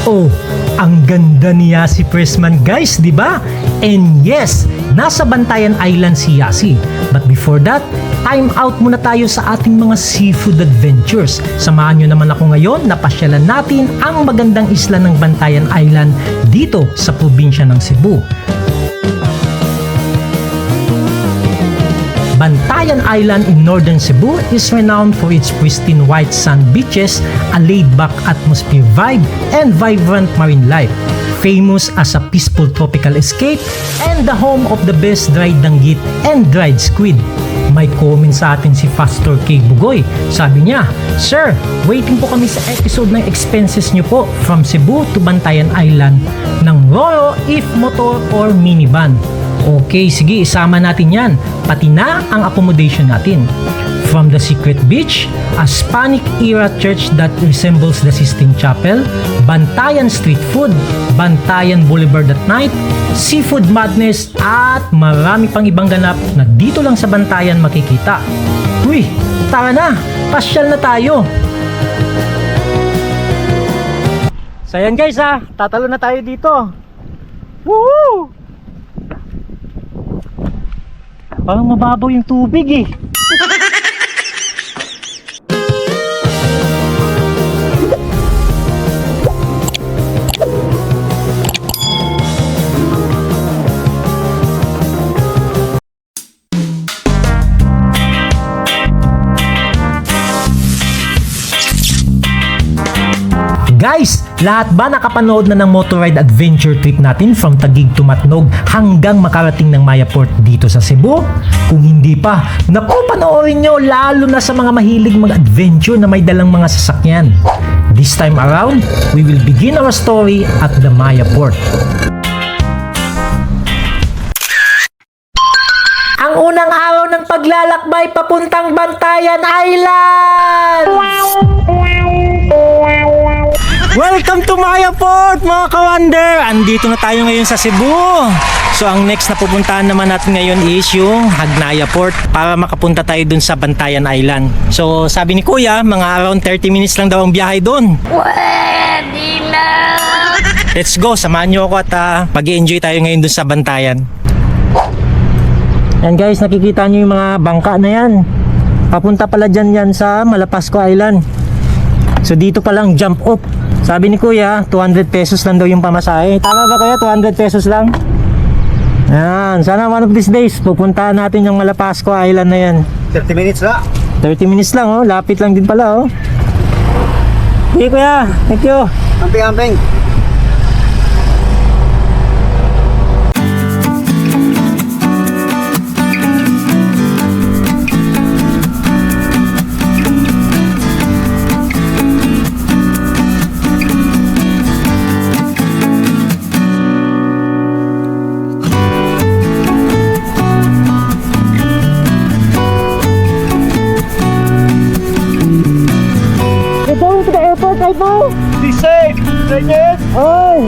Oh, ang ganda ni Yasi Pressman guys, di ba? And yes, nasa Bantayan Island si Yasi. But before that, time out muna tayo sa ating mga seafood adventures. Samahan nyo naman ako ngayon na pasyalan natin ang magandang isla ng Bantayan Island dito sa probinsya ng Cebu. Bantayan Island in northern Cebu is renowned for its pristine white sand beaches, a laid-back atmosphere vibe, and vibrant marine life. Famous as a peaceful tropical escape and the home of the best dried danggit and dried squid. May comment sa atin si Pastor K. Bugoy. Sabi niya, "Sir, waiting po kami sa episode ng expenses niyo po from Cebu to Bantayan Island ng Roro if motor or minivan." Okay, sige, isama natin yan. Pati na ang accommodation natin. From the Secret Beach, a Hispanic-era church that resembles the Sistine Chapel, Bantayan Street Food, Bantayan Boulevard at night, seafood madness, at marami pang ibang ganap na dito lang sa Bantayan makikita. Uy, tara na! Pasyal na tayo! So yan guys ha, tatalo na tayo dito. Woohoo! Parang mababaw yung tubig eh. Guys, lahat ba nakapanood na ng motorride adventure trip natin from Taguig to Matnog hanggang makarating ng Mayaport dito sa Cebu? Kung hindi pa, naku, panoorin nyo lalo na sa mga mahilig mag-adventure na may dalang mga sasakyan. This time around, we will begin our story at the Mayaport. Ang unang araw ng paglalakbay papuntang Bantayan Island! Welcome to Mayaport mga ka-wonder! Andito na tayo ngayon sa Cebu. So ang next na pupuntahan naman natin ngayon is yung Hagnaya Port para makapunta tayo dun sa Bantayan Island. So sabi ni Kuya, mga around 30 minutes lang daw ang biyahe dun. Pwede na! Let's go, samahan nyo ako at mag-enjoy tayo ngayon dun sa Bantayan. Yan guys, nakikita nyo yung mga bangka na yan. Papunta pala dyan yan sa Malapasco Island. So dito pa lang jump off. Sabi ni Kuya, 200 pesos lang daw yung pamasahe. Tama ba Kuya? 200 pesos lang? Yan, sana one of these days pupuntahan natin yung Malapasco Island na yan. 30 minutes lang. 30 minutes lang oh, lapit lang din pala oh. Hey Kuya, thank you. Amping-amping. Right now? Be safe! Reyes! Ay!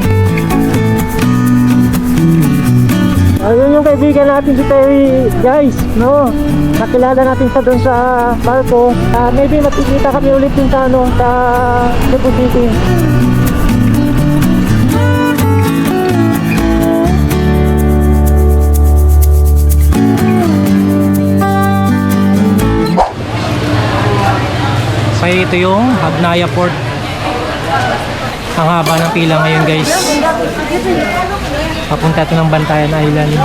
Ayun yung kaibigan natin si Terry, guys, no? Nakilala natin sa doon sa barko. Maybe makikita kami ulit din sa ano, sa Cebu City. So ito yung Hagnaya Port. Ang haba ng pila ngayon guys. Papunta ito ng Bantayan Island.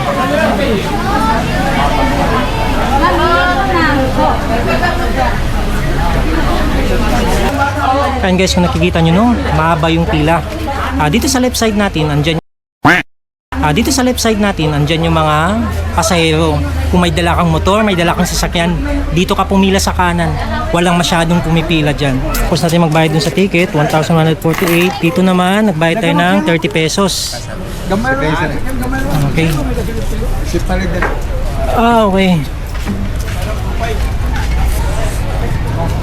Ayan guys, kung nakikita nyo no, mahaba yung pila. Dito sa left side natin, andyan yung mga pasahero. Kung may dala kang motor, may dala kang sasakyan, dito ka pumila sa kanan. Walang masyadong pumipila dyan. Tapos natin magbayad dun sa ticket, 1,148. Dito naman, nagbayad tayo ng 30 pesos. Okay. Okay.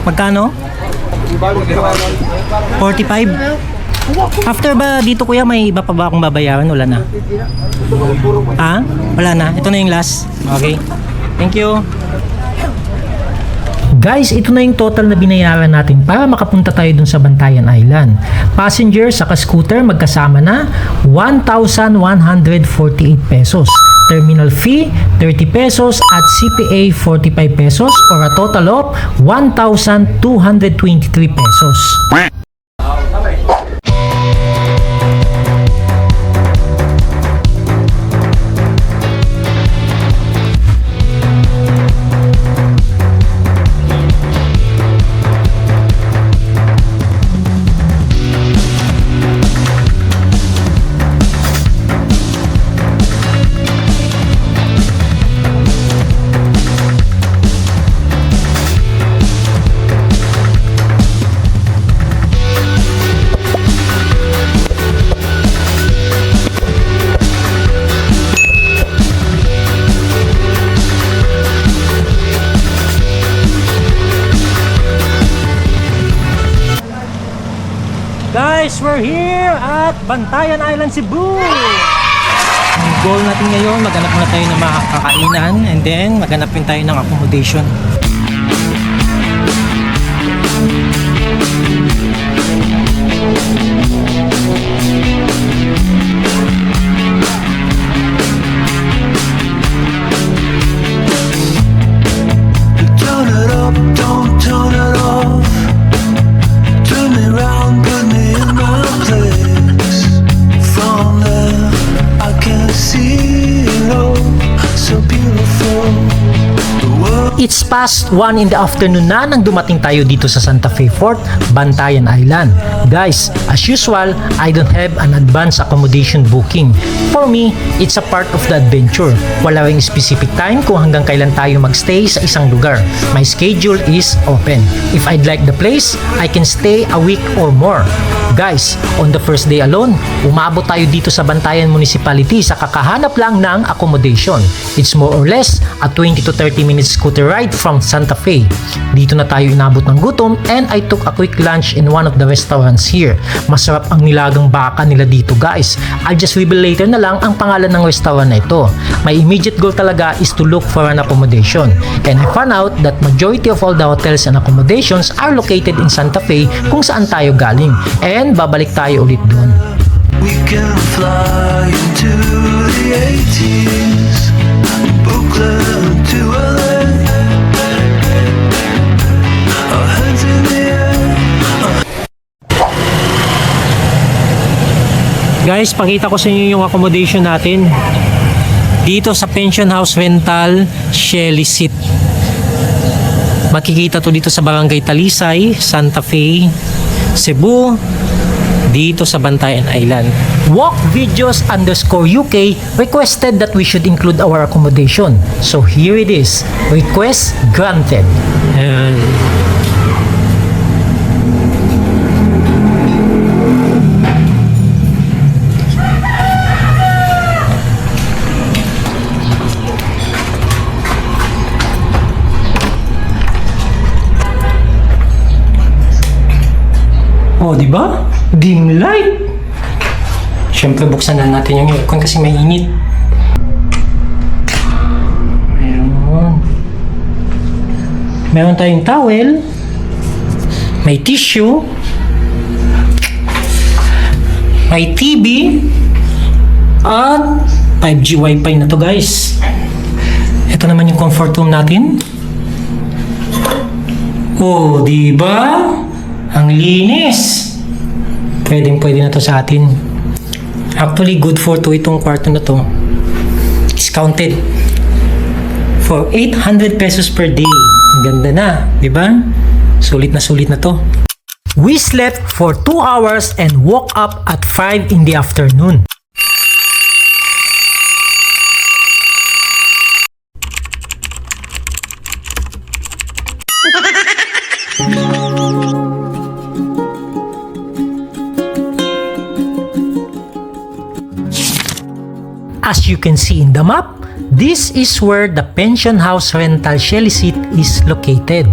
Magkano? 45? After ba dito kuya, may iba pa ba akong babayaran? Wala na. Wala na. Ito na yung last. Okay. Thank you. Guys, ito na yung total na binayaran natin para makapunta tayo dun sa Bantayan Island. Passenger sa scooter magkasama na 1,148 pesos. Terminal fee 30 pesos at CPA 45 pesos or a total of 1,223 pesos. Guys, we're here at Bantayan Island, Cebu! Ang goal natin ngayon, maghanap muna tayo ng mga kakainan and then maghanap din tayo ng accommodation. Turn it up, don't turn it off. Turn me round, put me in my place. From there, I can see it all, so beautiful. The world. It's past 1 in the afternoon na nang dumating tayo dito sa Santa Fe Fort, Bantayan Island. Guys, as usual, I don't have an advance accommodation booking. For me, it's a part of the adventure. Wala ring specific time kung hanggang kailan tayo magstay sa isang lugar. My schedule is open. If I'd like the place, I can stay a week or more. Guys, on the first day alone, umabot tayo dito sa Bantayan Municipality sa kakahanap lang ng accommodation. It's more or less a 20 to 30 minutes scooter ride from Santa Fe. Dito na tayo inabot ng gutom and I took a quick lunch in one of the restaurants here. Masarap ang nilagang baka nila dito, guys. I'll just reveal later na lang ang pangalan ng restaurant na ito. My immediate goal talaga is to look for an accommodation. And I found out that majority of all the hotels and accommodations are located in Santa Fe kung saan tayo galing. And babalik tayo ulit doon. We can fly into the 80s, Brooklyn to LA. Our hands in the air. Guys, pakita ko sa inyo yung accommodation natin. Dito sa Pension House Rental, Shelly Seat. Makikita to dito sa Barangay Talisay, Santa Fe, Cebu, dito sa Bantayan Island. Walk Videos _UK requested that we should include our accommodation. So here it is. Request granted. Ayan. Oh, di ba? Dim light. Siyempre buksan na natin yung aircon kasi may init. Ayun. Meron tayong towel. May tissue. May TV. At 5G wifi na to, guys. Ito naman yung comfort room natin. Oh, di ba? Ang linis. Pwede na to sa atin. Actually, good for to itong kwarto na to. Discounted. For 800 pesos per day. Ang ganda na, di ba? Sulit na to. We slept for 2 hours and woke up at 5 in the afternoon. As you can see in the map, this is where the Pension House Rental Shelly Seat is located.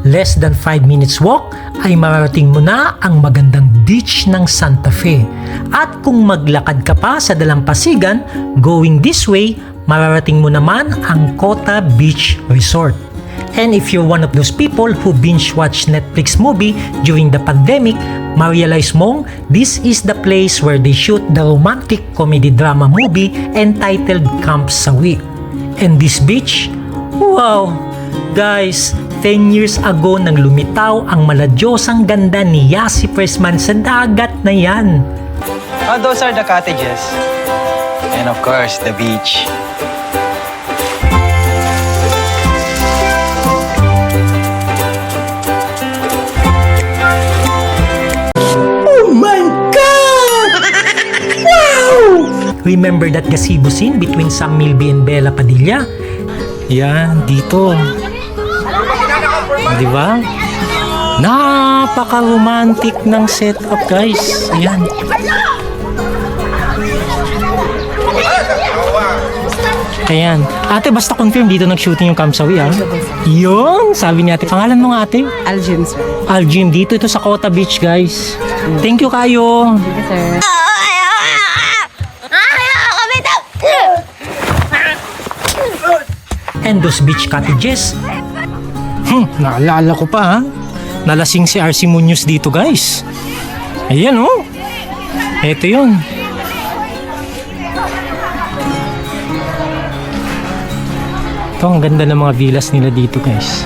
Less than 5 minutes walk ay mararating mo na ang magandang beach ng Santa Fe. At kung maglakad ka pa sa dalampasigan, going this way, mararating mo naman ang Kota Beach Resort. And if you're one of those people who binge-watch Netflix movie during the pandemic, ma-realize mong this is the place where they shoot the romantic comedy drama movie entitled Camp Sawi. And this beach? Wow! Guys, 10 years ago nang lumitaw ang maladyosang ganda ni Yasi Pressman sa dagat na yan. Oh, those are the cottages. And of course, the beach. Remember that gazebo scene between Sam Milby and Bella Padilla? Yan, dito. Di ba? Napaka-romantic ng setup, guys. Ayan. Ayan. Ate, basta confirm dito nag-shooting yung Camp Sawi, ha? Yun! Sabi ni ate. Pangalan mo nga, ate? Aljim, sir. Aljim. Dito ito sa Kota Beach, guys. Thank you kayo. Sige, sir. And those beach cottages. Naalala ko pa, ha? Nalasing si RC Munoz dito, guys. Ayan, oh. Ito yun. Ito, ang ganda ng mga villas nila dito, guys.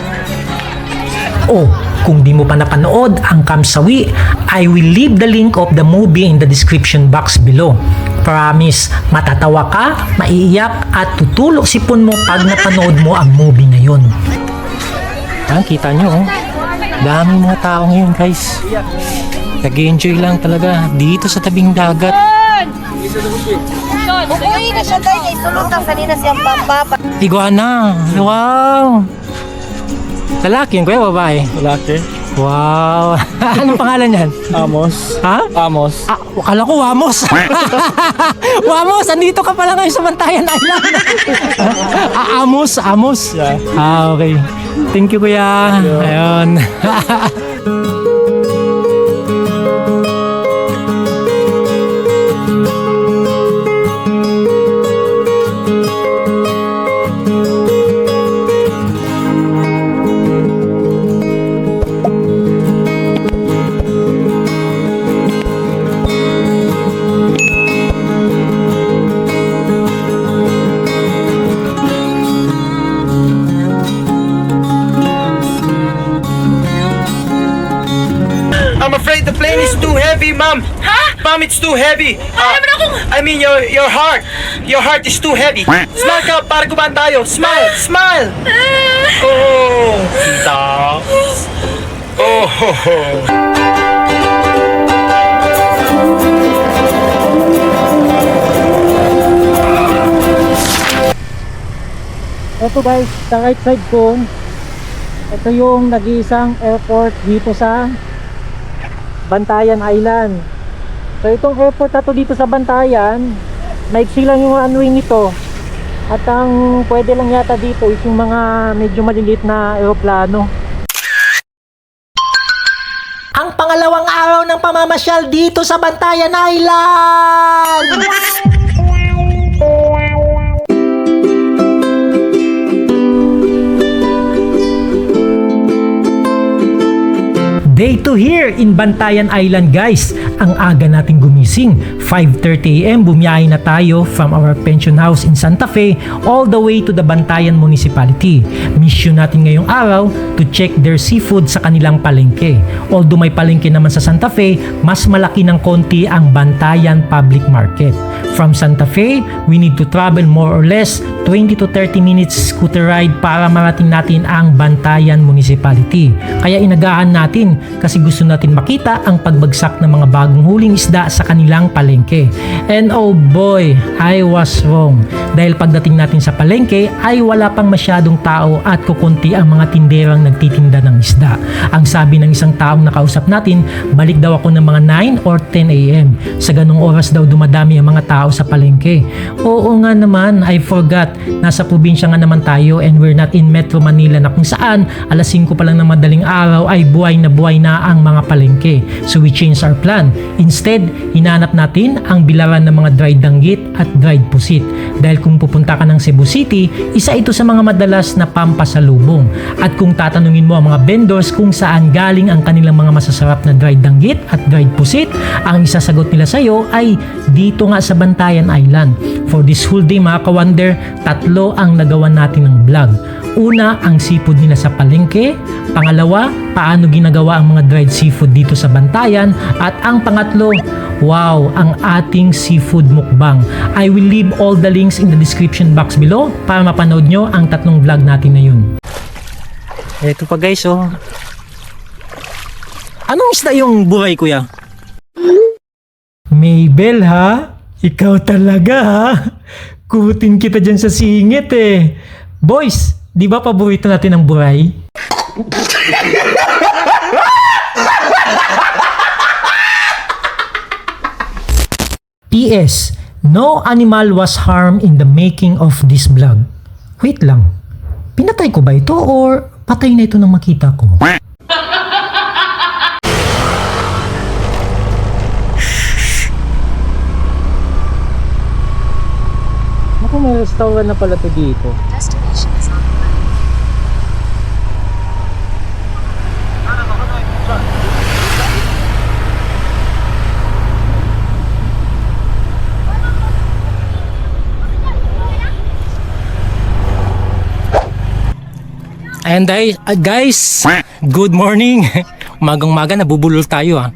Oh, kung di mo pa napanood ang Camp Sawi, I will leave the link of the movie in the description box below. Promise, matatawa ka, maiiyak at tutulog sipon mo pag napanood mo ang movie na yun. Kita nyo, oh. Daming mga tao ngayon, guys. Nag-enjoy lang talaga dito sa tabing dagat. Uy, na siya tayo. Sulot ang kanina siyang pambaba. Iguana. Wow. Lalaki yan, kuya, babae? Lalaki. Wow. Anong pangalan yan? Amos. Ha? Amos. Ah, akala ko Wamos. Wamos, andito ka pala ngayon sa Bantayan Island. Amos, Amos. Yeah. Okay. Thank you, kuya. Ayun. I'm afraid the plane is too heavy, Mom. Ha? Mom, it's too heavy. I mean, your heart. Your heart is too heavy. Smile ka para kumain tayo. Smile, smile. Oh, tita. Oh, ho, ho. Ito guys, sa right side ko, ito yung nag-iisang airport dito sa Bantayan Island. So itong airport na to dito sa Bantayan, maiksi lang yung runway nito. At ang pwede lang yata dito is yung mga medyo maliliit na eroplano. Ang pangalawang araw ng pamamasyal dito sa Bantayan Island! Day 2 here in Bantayan Island, guys. Ang aga nating gumising. 5:30 AM bumiyahe na tayo from our pension house in Santa Fe all the way to the Bantayan Municipality. Mission natin ngayong araw to check their seafood sa kanilang palengke. Although may palengke naman sa Santa Fe, mas malaki ng konti ang Bantayan Public Market. From Santa Fe, we need to travel more or less 20 to 30 minutes scooter ride para marating natin ang Bantayan Municipality. Kaya inagahan natin kasi gusto natin makita ang pagbagsak ng mga bagong huling isda sa kanilang palengke. And oh boy, I was wrong. Dahil pagdating natin sa palengke ay wala pang masyadong tao at kukunti ang mga tinderang nagtitinda ng isda. Ang sabi ng isang taong nakausap natin, balik daw ako ng mga 9 or 10 AM. Sa ganung oras daw dumadami ang mga tao sa palengke. Oo nga naman, I forgot. Nasa probinsya nga naman tayo and we're not in Metro Manila na kung saan alas 5 pa lang ng madaling araw ay buhay na mahina ang mga palengke. So we changed our plan. Instead, hinanap natin ang bilaran ng mga dried danggit at dried pusit. Dahil kung pupunta ka ng Cebu City, isa ito sa mga madalas na pampasalubong. At kung tatanungin mo ang mga vendors kung saan galing ang kanilang mga masasarap na dried danggit at dried pusit, ang isasagot nila sa iyo ay dito nga sa Bantayan Island. For this whole day mga ka-wonder, 3 ang nagawa natin ng vlog. Una, ang seafood nila sa palengke. Pangalawa, paano ginagawa ang mga dried seafood dito sa Bantayan. At ang pangatlo, wow, ang ating seafood mukbang. I will leave all the links in the description box below para mapanood nyo ang 3 vlog natin na yun. Ito pa guys, oh. Anong isda yung buhay, kuya? Mabel, ha? Ikaw talaga, ha? Kutin kita dyan sa singit, eh. Boys, di ba paborito natin ang buhay? PS, no animal was harmed in the making of this vlog. Wait lang, pinatay ko ba ito or patay na ito nang makita ko? Naku, may restaurant na pala ito dito. And guys, good morning. Magang-maga nabubulol tayo, ha.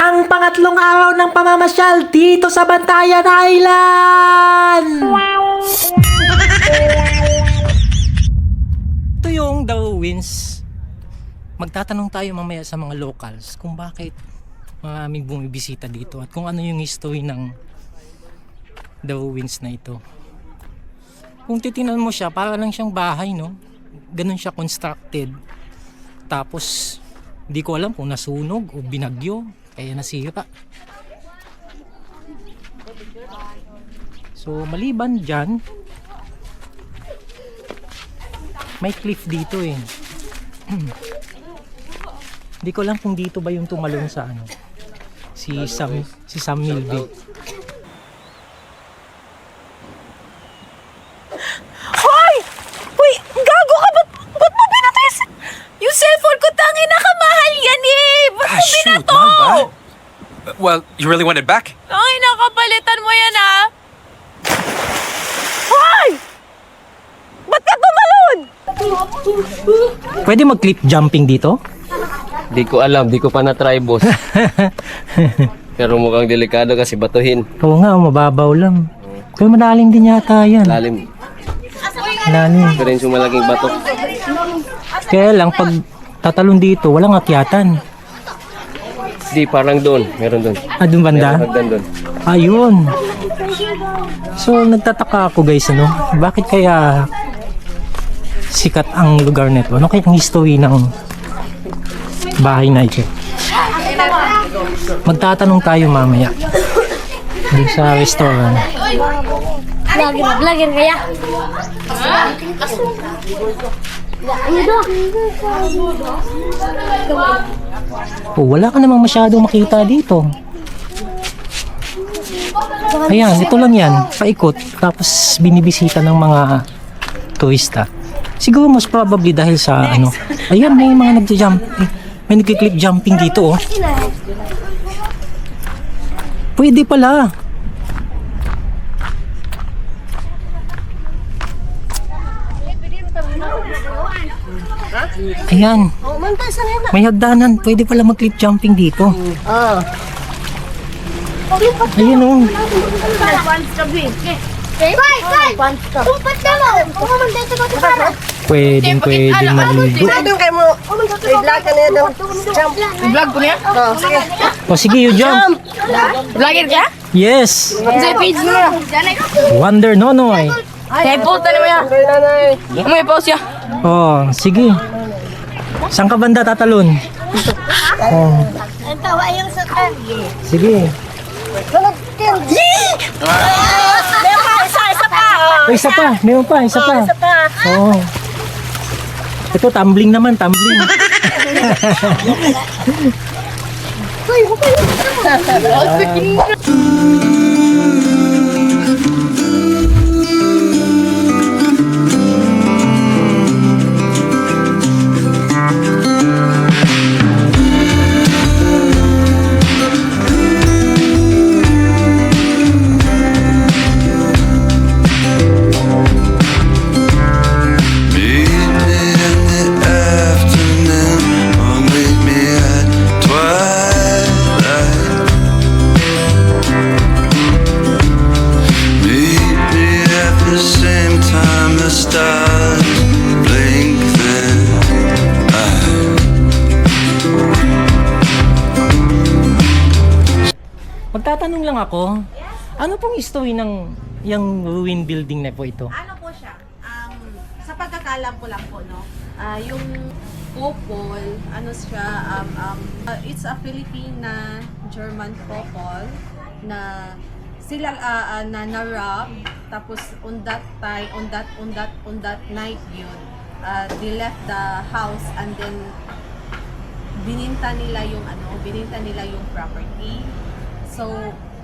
Ang pangatlong araw ng pamamasyal dito sa Bantayan Island. Ito yung The Ruins. Magtatanong tayo mamaya sa mga locals kung bakit maraming bumibisita dito at kung ano yung history ng The Ruins na ito. Kung titingnan mo siya, para lang siyang bahay, no? Ganun siya constructed. Tapos, hindi ko alam kung nasunog o binagyo, kaya nasira. So, maliban dyan, may cliff dito eh. Hindi ko alam kung dito ba yung tumalon sa ano, si Sam Milby. Well, you really want it back? Ay, nakapalitan mo yan, ha? Hoy! Ba't ka tumalon? Pwede mag-cliff jumping dito? Di ko alam, di ko pa na-try, boss. Pero mukhang delikado kasi batuhin. Oo nga, mababaw lang. Pero malalim din yata yan. Lalim. Malalim. Pero yung malaking bato. Kaya lang, pag tatalon dito, walang akyatan. Di, parang doon. Meron doon. Ah, doon banda? Meron hagdan doon. Ayun. So, nagtataka ako guys, ano? Bakit kaya sikat ang lugar nito? Ano kaya ang history ng bahay na ito? Magtatanong tayo mamaya. Doon sa restaurant. Vlogger kaya? Oh, wala ka namang masyadong makita dito. Ayan, ito lang yan. Paikot. Tapos binibisita ng mga turista. Siguro most probably dahil sa ano. Ayan, may mga nagja-jump. May nagki-cliff jumping dito, oh. Pwede pala. Ayan. May hagdanan. Pwede pala mag-cliff jumping dito. Ayun, oh. Pwedeng maligo. Vlog ko niya? O sige, you jump. Vlogger ka? Yes. Sa page mo na. Wonder Nonoy. Kaya post na mo yan. May post ya. Oh, sige. Saan ka banda tatalon? Oh, Ang tawa yung sa sige. Isa pa. Oh, isa pa. Meron pa, isa pa. Isa pa. Oh. Ito, tumbling naman, tumbling. Meet me in the afternoon or meet me at twilight. Meet me at the same time the stars blink their eyes. Magtatanong lang ako, ano pong history ng yung ruin building na po ito? Ano po siya? Sa pagkakalam ko lang po, no? Yung couple, ano siya, it's a Filipina German couple na sila na-rob, tapos on that time, on that night yun, they left the house and then bininta nila yung property. So,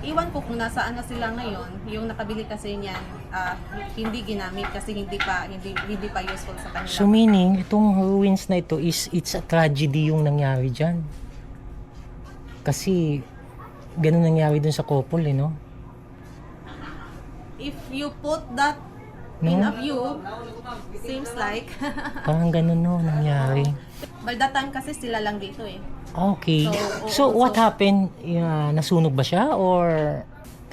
iwan ko kung nasaan na sila ngayon. Yung nakabili kasi niyan, hindi ginamit kasi hindi pa useful sa kanila. So meaning, itong ruins na ito it's a tragedy yung nangyari dyan. Kasi, ganun nangyari dun sa couple no? If you put that in a view, seems like Parang ganun nangyari. by that time kasi sila lang dito eh. Okay. So, So, what happened? Nasunog ba siya? Or,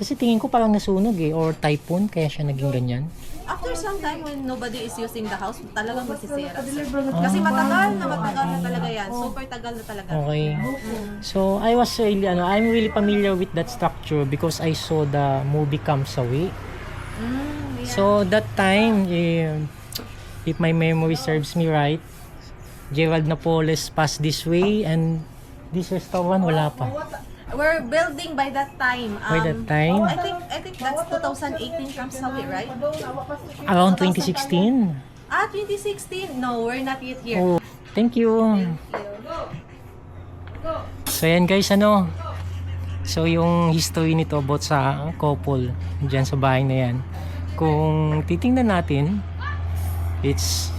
kasi tingin ko parang nasunog or typhoon, kaya siya naging ganyan. After some time when nobody is using the house, talagang masisira. Kasi matagal na talaga yan. Super tagal na talaga. Okay. So, I'm really familiar with that structure because I saw the movie Comes Away. Yeah. So, that time, if my memory serves me right, Gerald Napoles passed this way and this restaurant wala pa. We're building by that time. By that time? I think that's 2018 Comes Away, right? Around 2016. 2016? No, we're not yet here. Oh, thank you. So, yan guys, So, yung history nito about sa couple dyan sa bahay na yan. Kung titingnan natin, it's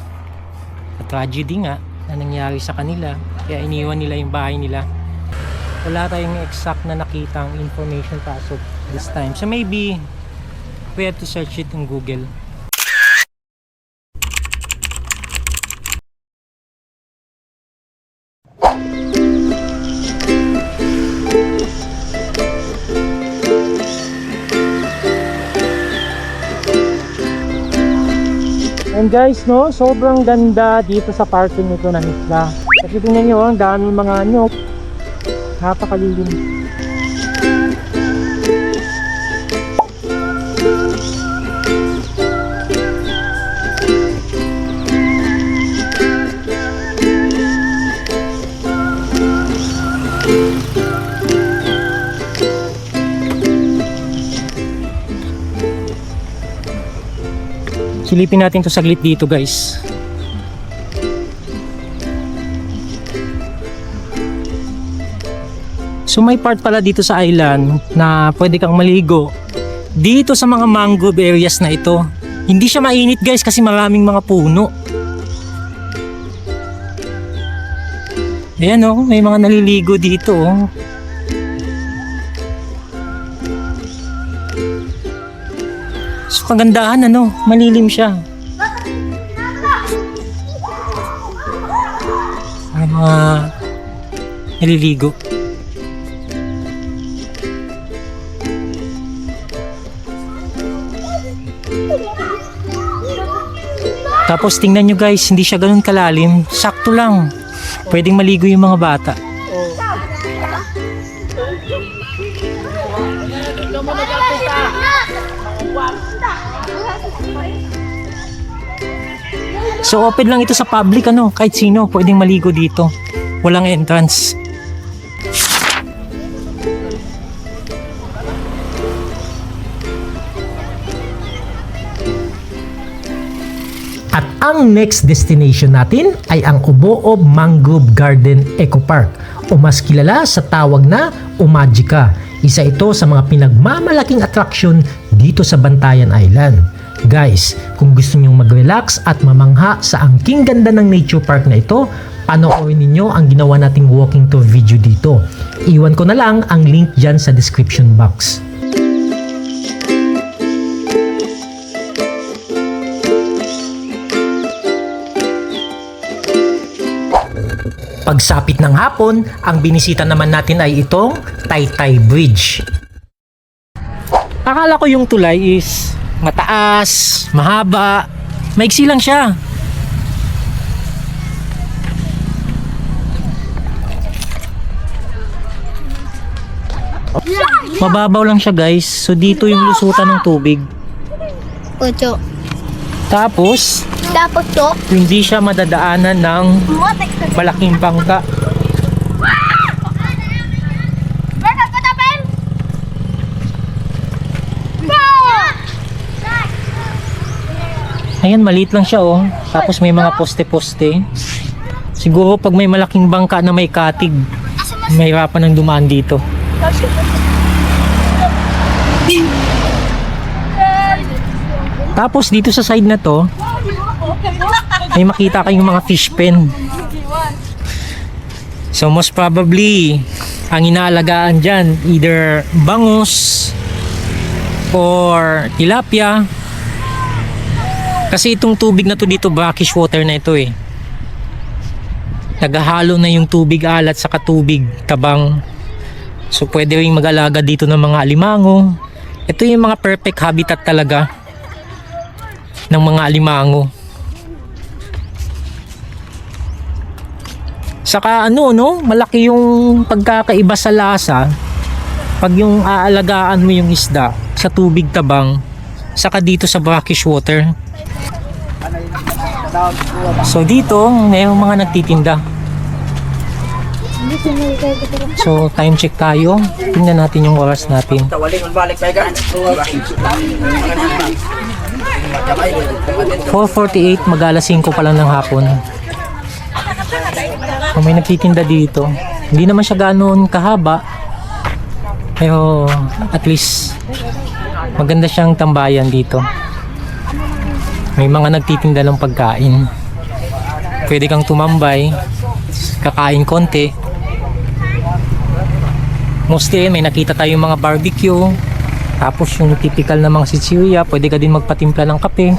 a tragedy nga na nangyari sa kanila. Kaya iniwan nila yung bahay nila. Wala tayong exact na nakitang information as of this time. So maybe we have to search it on Google. And guys, sobrang ganda dito sa parking nito ng isla. Kasi tingnan nyo, ang daming mga nyok. Napakalilim. Silipin natin to saglit dito guys. So may part pala dito sa island na pwede kang maligo dito sa mga mangrove areas na ito. Hindi siya mainit guys kasi maraming mga puno. Ayan may mga naliligo dito So kagandahan malilim siya. May mga naliligo. Tapos tingnan nyo guys, hindi siya ganun kalalim. Sakto lang. Pwedeng maligo yung mga bata. So open lang ito sa public kahit sino pwedeng maligo dito. Walang entrance. At ang next destination natin ay ang Oboob Mangrove Garden Eco Park o mas kilala sa tawag na Umagica. Isa ito sa mga pinagmamalaking atraksyon dito sa Bantayan Island. Guys, kung gusto nyong mag-relax at mamangha sa angking ganda ng nature park na ito, panoorin ninyo ang ginawa nating walking tour video dito. Iwan ko na lang ang link dyan sa description box. Pagsapit ng hapon, ang binisita naman natin ay itong Taytay Bridge. Akala ko yung tulay is mataas, mahaba, maiksi lang siya. Mababaw lang siya guys, so dito yung lusutan ng tubig. Ocho. Tapos, To. hindi siya madadaanan ng malaking bangka. Ayan, maliit lang siya oh. Tapos may mga poste-poste. Siguro pag may malaking bangka na may katig, mahirapan ng dumaan dito. Tapos dito sa side na to, may makita kayong mga fish pen. So most probably, ang inaalagaan dyan, either bangus or tilapia. Kasi itong tubig na to dito, brackish water na ito eh. Naghahalo na yung tubig alat sa tubig tabang. So pwede rin mag-alaga dito ng mga alimango. Ito yung mga perfect habitat talaga ng mga alimango. Saka ano no, malaki yung pagkakaiba sa lasa pag yung aalagaan mo yung isda sa tubig tabang saka dito sa brackish water. So dito, mayroong mga nagtitinda. So time check tayo. Tingnan natin yung oras natin. 4:48, mag-alas 5 pa lang ng hapon. So may nagtitinda dito. Hindi naman siya ganoon kahaba. Pero at least maganda siyang tambayan dito. May mga nagtitinda ng pagkain. Pwede kang tumambay, kakain konti. Mostly may nakita tayong mga barbecue. Tapos yung typical na mga sitsiriya, pwede ka din magpatimpla ng kape.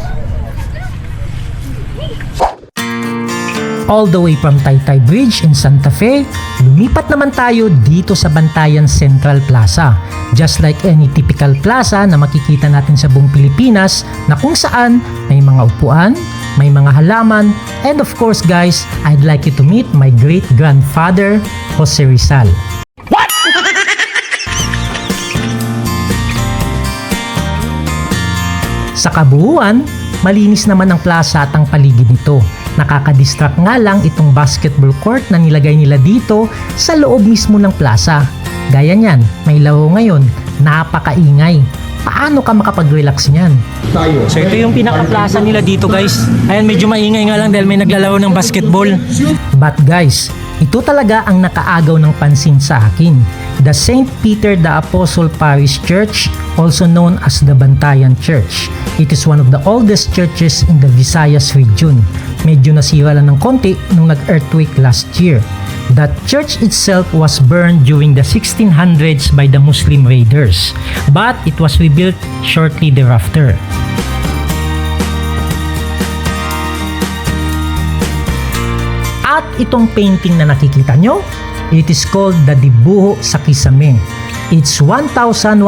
All the way from Taytay Bridge in Santa Fe, lumipat naman tayo dito sa Bantayan Central Plaza. Just like any typical plaza na makikita natin sa buong Pilipinas na kung saan may mga upuan, may mga halaman, and of course guys, I'd like you to meet my great-grandfather, Jose Rizal. Sa kabuuan, malinis naman ang plaza at ang paligid nito. Nakaka-distract nga lang itong basketball court na nilagay nila dito sa loob mismo ng plaza. Gaya niyan, may laro ngayon, napakaingay. Paano ka makapag-relax niyan? So ito yung pinaka-plaza nila dito guys. Ayan, medyo maingay nga lang dahil may naglalaro ng basketball. But guys, ito talaga ang nakaagaw ng pansin sa akin. The St. Peter the Apostle Parish Church, also known as the Bantayan Church. It is one of the oldest churches in the Visayas region. Medyo nasira lang ng konti nung nag-earthquake last year. That church itself was burned during the 1600s by the Muslim raiders, but it was rebuilt shortly thereafter. At itong painting na nakikita nyo, it is called the Dibuho sa Kisame. It's 1,130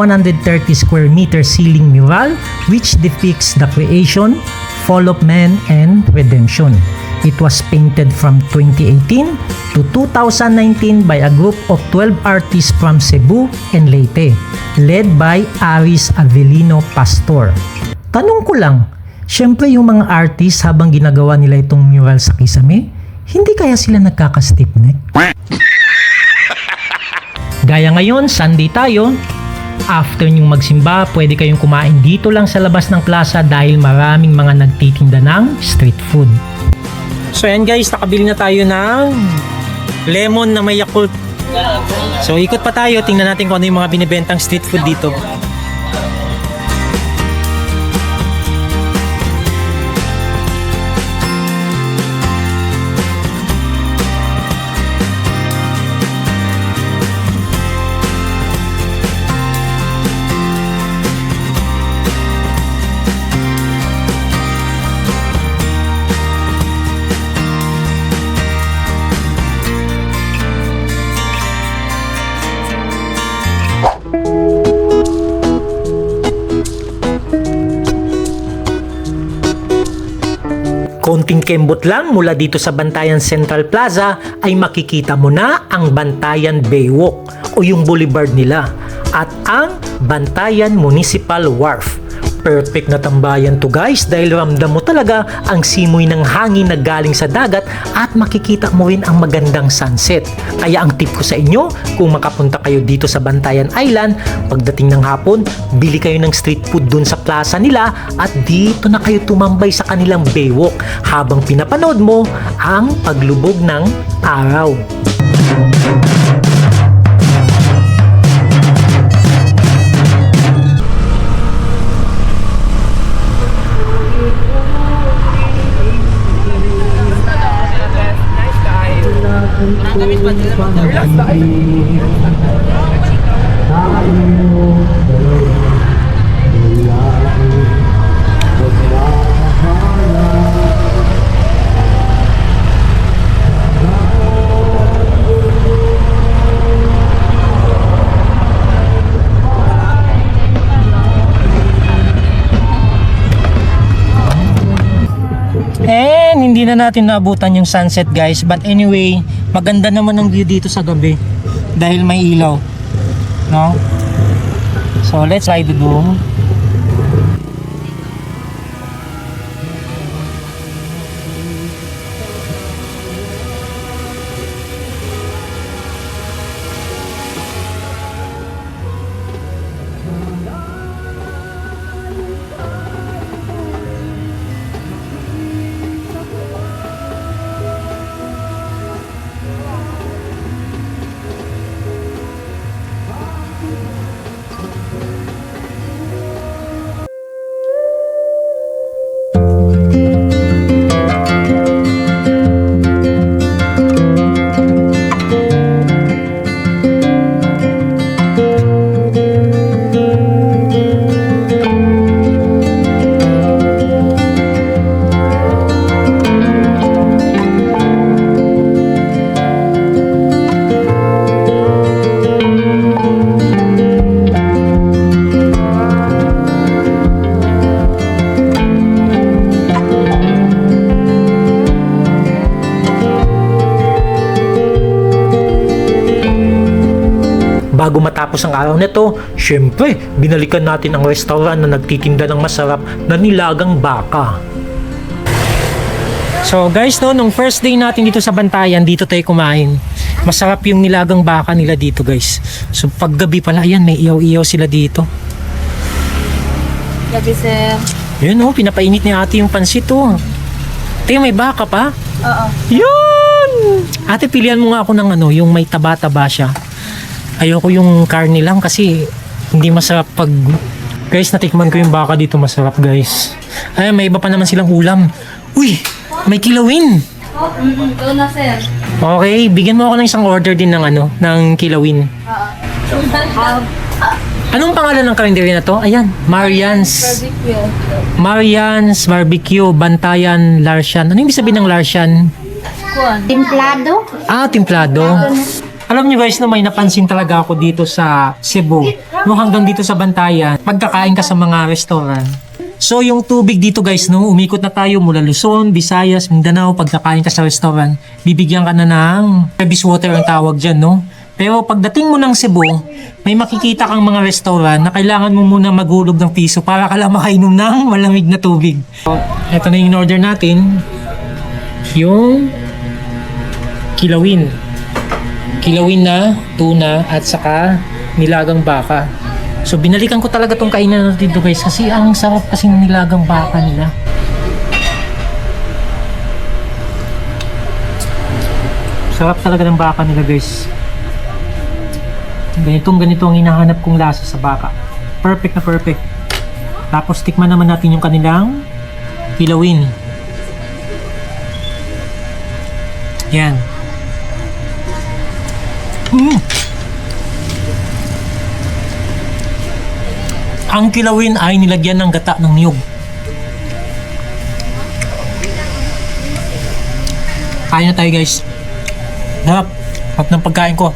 square meter ceiling mural which depicts the creation, fall of man, and redemption. It was painted from 2018 to 2019 by a group of 12 artists from Cebu and Leyte, led by Aris Avelino Pastor. Tanong ko lang, syempre yung mga artists habang ginagawa nila itong mural sa Kisame, hindi kaya sila nagkaka-stiff neck? Gaya ngayon, Sunday tayo, After nyong magsimba, pwede kayong kumain dito lang sa labas ng plaza dahil maraming mga nagtitinda ng street food. So ayan guys, nakabili na tayo ng lemon na may Yakult. So ikot pa tayo, tingnan natin kung ano yung mga binibentang street food dito. Konting kembot lang mula dito sa Bantayan Central Plaza ay makikita mo na ang Bantayan Baywalk o yung boulevard nila at ang Bantayan Municipal Wharf. Perfect na tambayan to guys dahil ramdam mo talaga ang simoy ng hangin na galing sa dagat at makikita mo rin ang magandang sunset. Kaya ang tip ko sa inyo, kung makapunta kayo dito sa Bantayan Island, pagdating ng hapon, bili kayo ng street food dun sa plaza nila at dito na kayo tumambay sa kanilang baywalk habang pinapanood mo ang paglubog ng araw. And hindi na natin naabutan yung sunset guys, but anyway, maganda naman ang view dito sa gabi dahil may ilaw, no? So let's try to do. Bago matapos ang araw nito, syempre, binalikan natin ang restaurant na nagtitinda ng masarap na nilagang baka. So guys, no, nung first day natin dito sa Bantayan, dito tayo kumain. Masarap yung nilagang baka nila dito guys. So paggabi pala, ayan, may iyaw-iyaw sila dito. Gabi sir. Yun oh, pinapainit ni ate yung pansit oh. Ate, may baka pa? Oo. Yun! Ate, pilihan mo nga ako ng ano, yung may taba-taba siya. Ayoko yung karne lang kasi hindi masarap pag... Guys, natikman ko yung baka dito, masarap guys. Ay, may iba pa naman silang ulam. Uy, may kilawin! Ito na sir. Okay, bigyan mo ako ng isang order din ng ano, ng kilawin. Anong pangalan ng karinderya na to? Ayan, Marian's. Marian's Barbecue, Bantayan, Larsian. Ano yung ibig sabihin ng Larsian? Templado? Ah, templado. Alam niyo guys, no, may napansin talaga ako dito sa Cebu. No, hanggang dito sa Bantayan, pagkakain ka sa mga restaurant. So, yung tubig dito guys, no, umikot na tayo mula Luzon, Visayas, Mindanao, pagkakain ka sa restaurant, bibigyan ka na ng service water ang tawag dyan, no? Pero pagdating mo ng Cebu, may makikita kang mga restaurant na kailangan mo muna maghulog ng piso para ka lang makainom ng malamig na tubig. So, ito na yung order natin. Yung kilawin na tuna at saka nilagang baka. So binalikan ko talaga tong kainan natin dito guys kasi ang sarap kasi ng nilagang baka nila. Sarap talaga ng baka nila guys. Ganito ang hinahanap kong lasa sa baka. Perfect na perfect. Tapos tikman naman natin yung kanilang kilawin. Yan. Ang kilawin ay nilagyan ng gata ng niyog. Kain na tayo guys. Sarap. Sarap ng pagkain ko.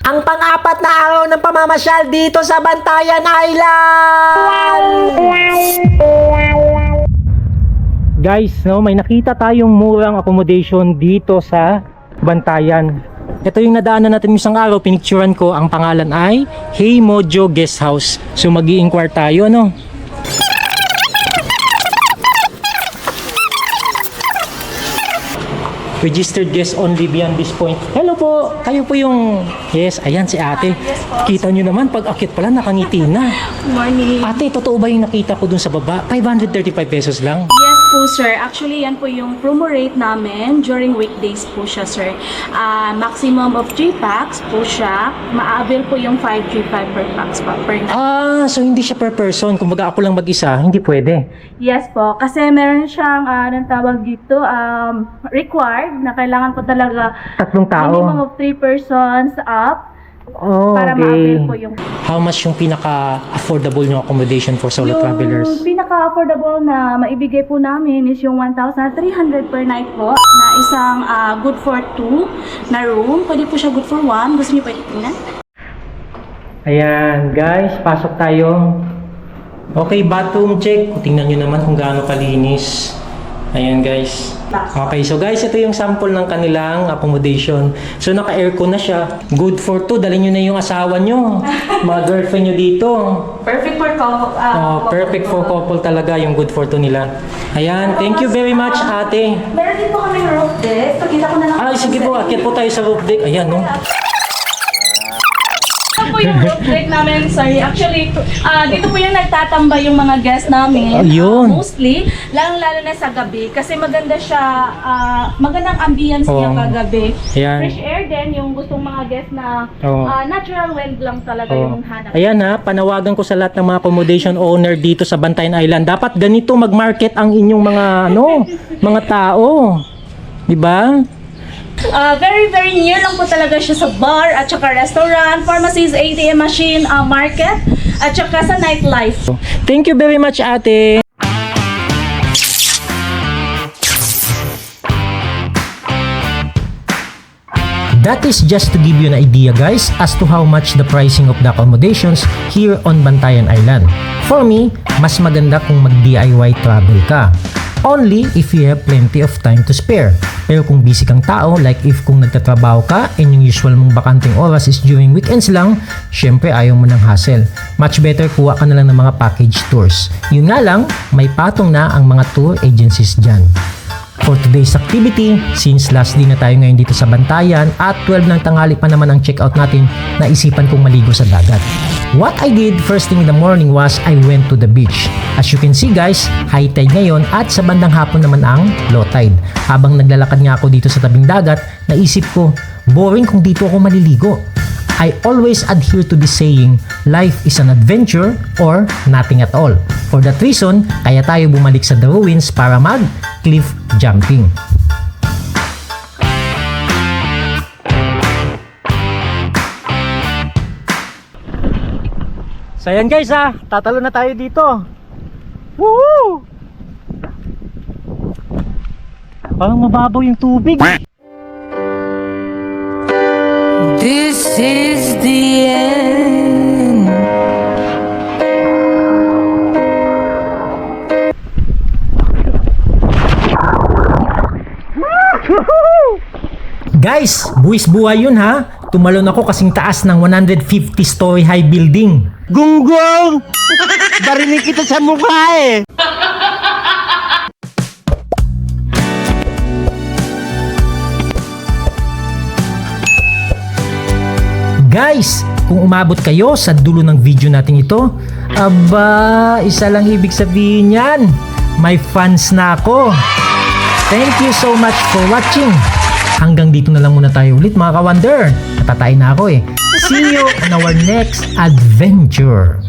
Ang pang-apat na araw ng pamamasyal dito sa Bantayan Island! Guys, no, may nakita tayong murang accommodation dito sa Bantayan. Ito yung nadaanan natin isang araw, pinicturan ko, ang pangalan ay Hey Mojo Guest House. So mag-i-inquire tayo, no? Registered guest only beyond this point. Hello po, kayo po yung... Yes, ayan si ate. Kita nyo naman, pag akit pala nakangiti na. Morning. Ate, totoo ba yung nakita ko dun sa baba? 535 pesos lang. Yes po, sir. Actually, yan po yung promo rate namin during weekdays po siya, sir. Maximum of 3 packs po siya. Ma-avail po yung 535 per packs po, per night. So hindi siya per person. Kung baga ako lang mag-isa, hindi pwede. Yes po. Kasi meron siyang, anong tawag dito, required na kailangan po talaga Tatlong tao. minimum of 3 persons up Oh, para okay. ma-avail po yung... How much yung pinaka-affordable yung accommodation for solo travelers? Yung pinaka-affordable na maibigay po namin is yung 1,300 per night po na isang good for 2 na room. Pwede po siya good for 1. Gusto niyo pwede tingnan? Ayan, guys, pasok tayo. Okay, bathroom check. Tingnan nyo naman kung gaano kalinis. Ayan, guys. Okay, so guys, ito yung sample ng kanilang accommodation. So, naka-aircon na siya. Good for 2. Dalhin nyo na yung asawa nyo. Mga girlfriend nyo dito. Perfect for couple. Perfect for couple talaga yung good for 2 nila. Ayan, thank you very much, ate. Meron din po kami roof deck. Pakita ko na lang. Ay, sige po, akit po tayo sa roof deck. Ayan, no? Ito po yung roof deck namin, sorry. Actually, dito po yung nagtatambay yung mga guests namin. Ayun. Mostly, lalo-lalo na sa gabi. Kasi maganda siya, magandang ambience niya kagabi. Ayan. Fresh air din, yung gustong mga guests na natural wind lang talaga yung hanap. Ayan ha, panawagan ko sa lahat ng mga accommodation owner dito sa Bantayan Island. Dapat ganito mag-market ang inyong mga tao. 'Di ba? Very, very near lang po talaga siya sa bar at saka restaurant, pharmacies, ATM machine, market, at saka sa nightlife. Thank you very much, ate. That is just to give you an idea guys as to how much the pricing of the accommodations here on Bantayan Island. For me, mas maganda kung mag-DIY travel ka. Only if you have plenty of time to spare. Pero kung busy kang tao, like if kung nagtatrabaho ka and yung usual mong bakanting oras is during weekends lang, syempre ayaw mo ng hassle. Much better kuha ka na lang ng mga package tours. Yun nga lang, may patong na ang mga tour agencies dyan. For today's activity, since last day na tayo ngayon dito sa Bantayan at 12 ng tanghali pa naman ang check-out natin, naisipan kong maligo sa dagat. What I did first thing in the morning was I went to the beach. As you can see guys, high tide ngayon at sa bandang hapon naman ang low tide. Habang naglalakad nga ako dito sa tabing dagat, naisip ko, boring kung dito ako maliligo. I always adhere to this saying, life is an adventure or nothing at all. For that reason, kaya tayo bumalik sa The Ruins para mag-cliff jumping. So ayan guys tatalo na tayo dito. Woo! Parang mababaw yung tubig. This is the end. Guys, buwis buhay yun ha. Tumalon ako kasing taas ng 150-story high building. Gunggong! Barinig kita sa mukha eh! Guys, kung umabot kayo sa dulo ng video natin ito, aba, isa lang ibig sabihin yan. May fans na ako. Thank you so much for watching. Hanggang dito na lang muna tayo ulit mga ka-wonder. Natatay na ako eh. See you on our next adventure.